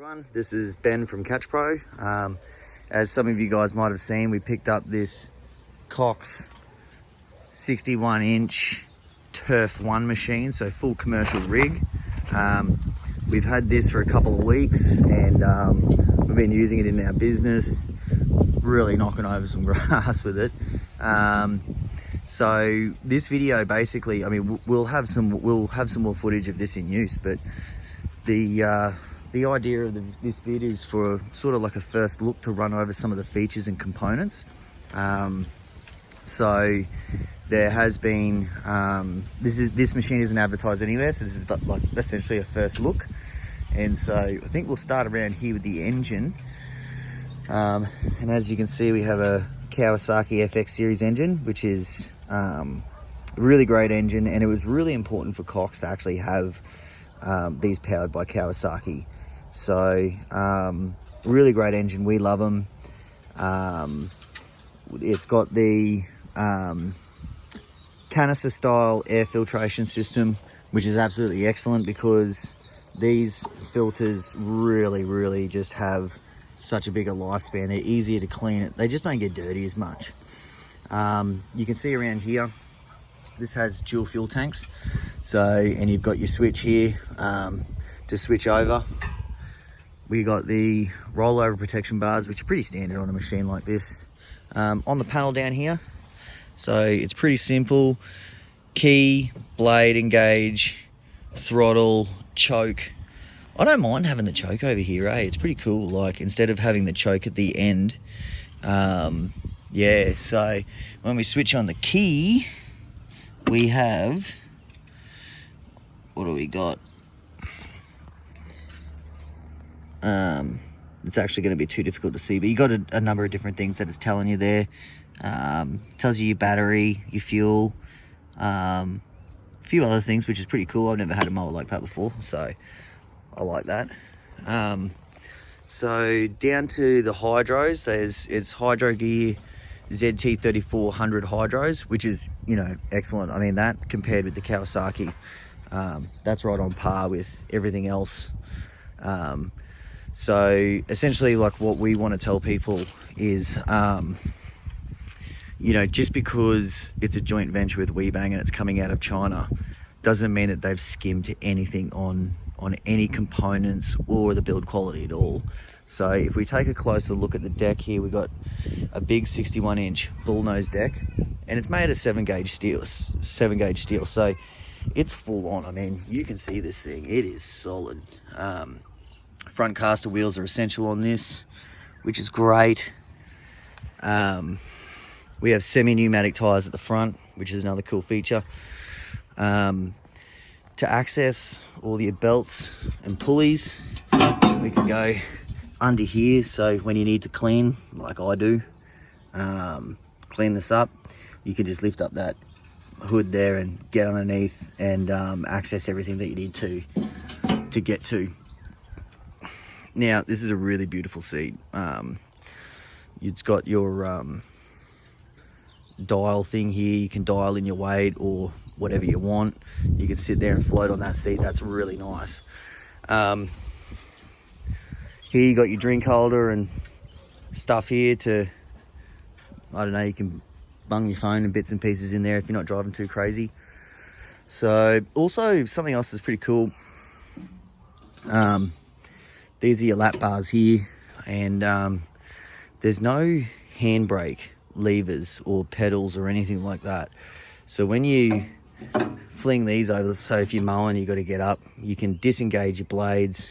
Everyone, this is Ben from Catch Pro. As some of you guys might have seen, we picked up this Cox 61-inch Turf One machine, so full commercial rig. We've had this for a couple of weeks and we've been using it in our business, really knocking over some grass with it. So this video basically, I mean, we'll have some more footage of this in use, but the idea of this vid is for sort of like a first look to run over some of the features and components. So there has been, this machine isn't advertised anywhere, so this is but like essentially a first look. And so I think we'll start around here with the engine. And as you can see, we have a Kawasaki FX series engine, which is a really great engine, and it was really important for Cox to actually have these powered by Kawasaki. So really great engine, we love them. It's got the canister style air filtration system, which is absolutely excellent because these filters really just have such a bigger lifespan. They're easier to clean. They just don't get dirty as much. You can see around here, this has dual fuel tanks. So, and you've got your switch here to switch over. We got the rollover protection bars, which are pretty standard on a machine like this. On the panel down here, so it's pretty simple. Key, blade engage, throttle, choke. I don't mind having the choke over here, eh? It's pretty cool, like instead of having the choke at the end. Yeah, so when we switch on the key, we have, what do we got? It's actually going to be too difficult to see, but you got a number of different things that it's telling you there. Tells you your battery, your fuel, a few other things, which is pretty cool. I've never had a mower like that before, so I like that. So down to the hydros, it's Hydro Gear ZT3400 hydros, which is, you know, excellent. I mean, that compared with the Kawasaki, that's right on par with everything else. So essentially, like, what we want to tell people is, you know, just because it's a joint venture with Weebang and it's coming out of China doesn't mean that they've skimmed anything on any components or the build quality at all. So if we take a closer look at the deck here, we've got a big 61-inch bullnose deck, and it's made of 7-gauge steel. So it's full on. I mean, you can see this thing, it is solid. Front caster wheels are essential on this, which is great. We have semi-pneumatic tires at the front, which is another cool feature. To access all your belts and pulleys, we can go under here. So when you need to clean, like I do, clean this up, you can just lift up that hood there and get underneath and access everything that you need to get to. Now, this is a really beautiful seat. It's got your dial thing here. You can dial in your weight or whatever you want. You can sit there and float on that seat. That's really nice. Here you got your drink holder and stuff here to, I don't know, you can bung your phone and bits and pieces in there if you're not driving too crazy. So also something else that's pretty cool. These are your lap bars here, and there's no handbrake levers or pedals or anything like that. So when you fling these over, so if you're mowing, you got to get up, you can disengage your blades,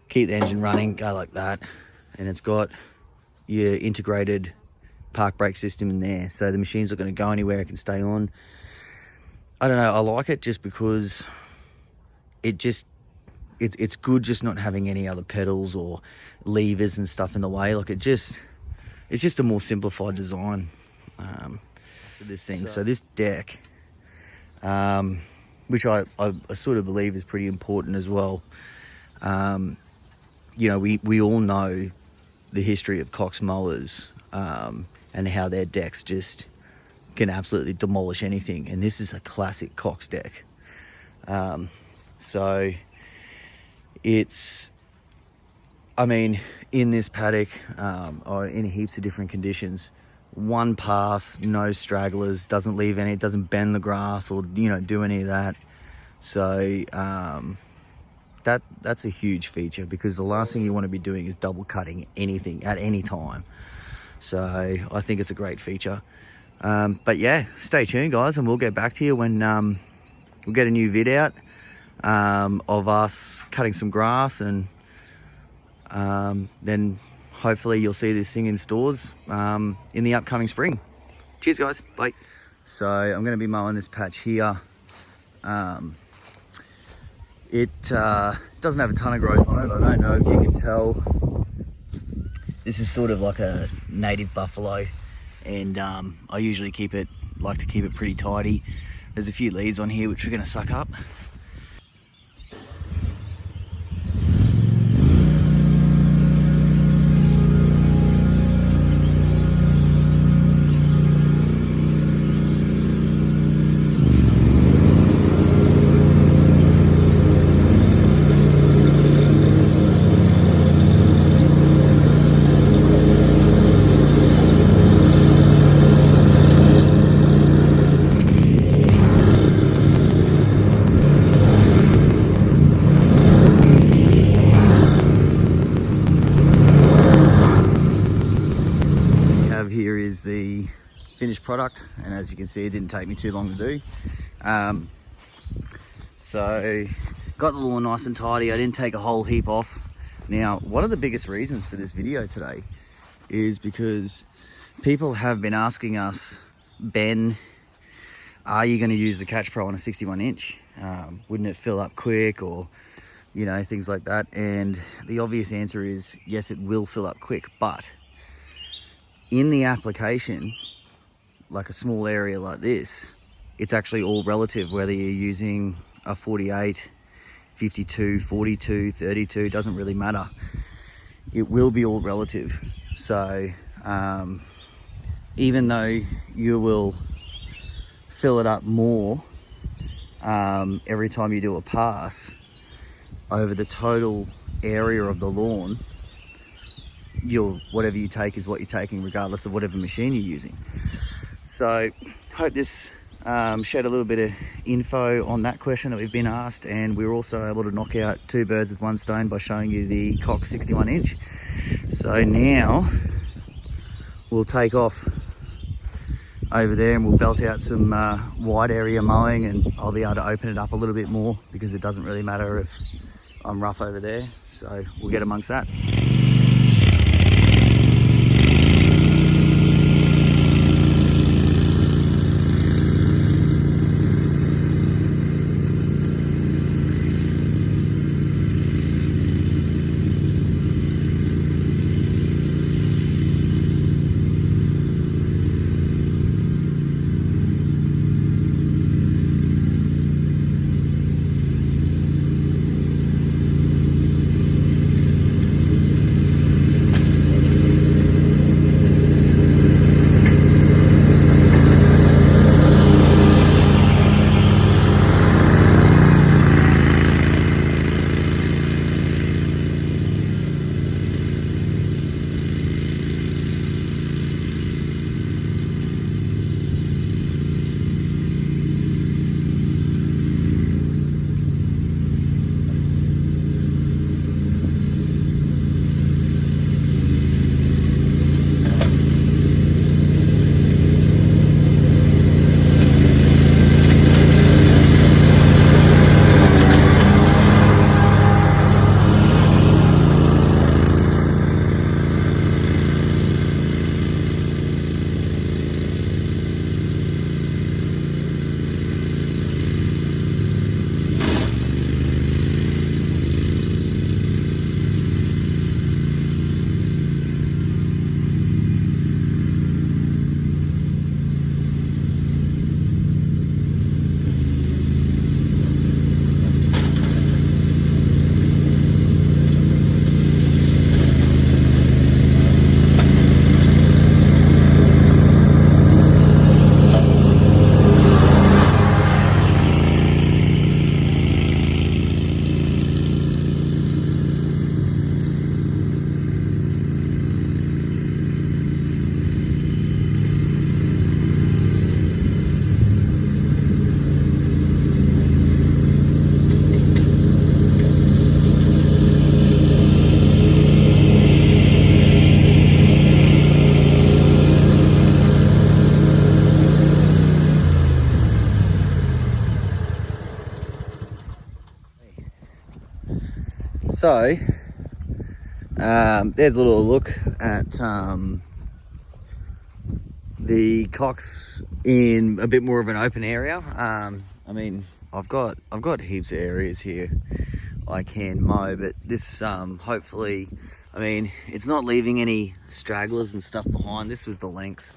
keep the engine running, go like that, and it's got your integrated park brake system in there, so the machine's not going to go anywhere, it can stay on. I don't know, I like it just because it's good just not having any other pedals or levers and stuff in the way. Like, it's just a more simplified design for this thing. So this deck, which I sort of believe is pretty important as well. You know, we all know the history of Cox Mowers and how their decks just can absolutely demolish anything, and this is a classic Cox deck. So it's I mean, in this paddock, or in heaps of different conditions, one pass, no stragglers, doesn't leave any, it doesn't bend the grass or, you know, do any of that. So that's a huge feature, because the last thing you want to be doing is double cutting anything at any time. So I think it's a great feature. But yeah, stay tuned, guys, and we'll get back to you when we'll get a new vid out of us cutting some grass, and then hopefully you'll see this thing in stores in the upcoming spring. Cheers, guys. Bye. So I'm going to be mowing this patch here. It doesn't have a ton of growth on it. I don't know if you can tell. This is sort of like a native buffalo, and I usually like to keep it pretty tidy. There's a few leaves on here which we're going to suck up. Here is the finished product, and as you can see, it didn't take me too long to do. So got the lawn nice and tidy. I didn't take a whole heap off. Now, one of the biggest reasons for this video today is because people have been asking us, Ben, are you going to use the Catch Pro on a 61 inch? Wouldn't it fill up quick, or, you know, things like that? And the obvious answer is yes, it will fill up quick, but in the application, like a small area like this, it's actually all relative, whether you're using a 48, 52, 42, 32, doesn't really matter. It will be all relative. So even though you will fill it up more every time you do a pass, over the total area of the lawn, whatever you take is what you're taking, regardless of whatever machine you're using. So hope this shed a little bit of info on that question that we've been asked, and we were also able to knock out two birds with one stone by showing you the Cox 61 inch. So now we'll take off over there and we'll belt out some wide area mowing, and I'll be able to open it up a little bit more, because it doesn't really matter if I'm rough over there. So we'll get amongst that. So there's a little look at the Cox in a bit more of an open area. I mean, I've got heaps of areas here I can mow, but this hopefully, I mean, it's not leaving any stragglers and stuff behind. This was the length.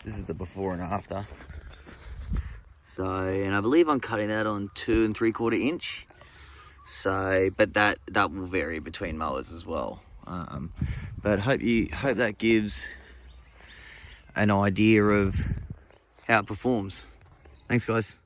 This is the before and after. So, and I believe I'm cutting that on 2 3/4 inch. So, but that will vary between mowers as well. But hope that gives an idea of how it performs. Thanks, guys.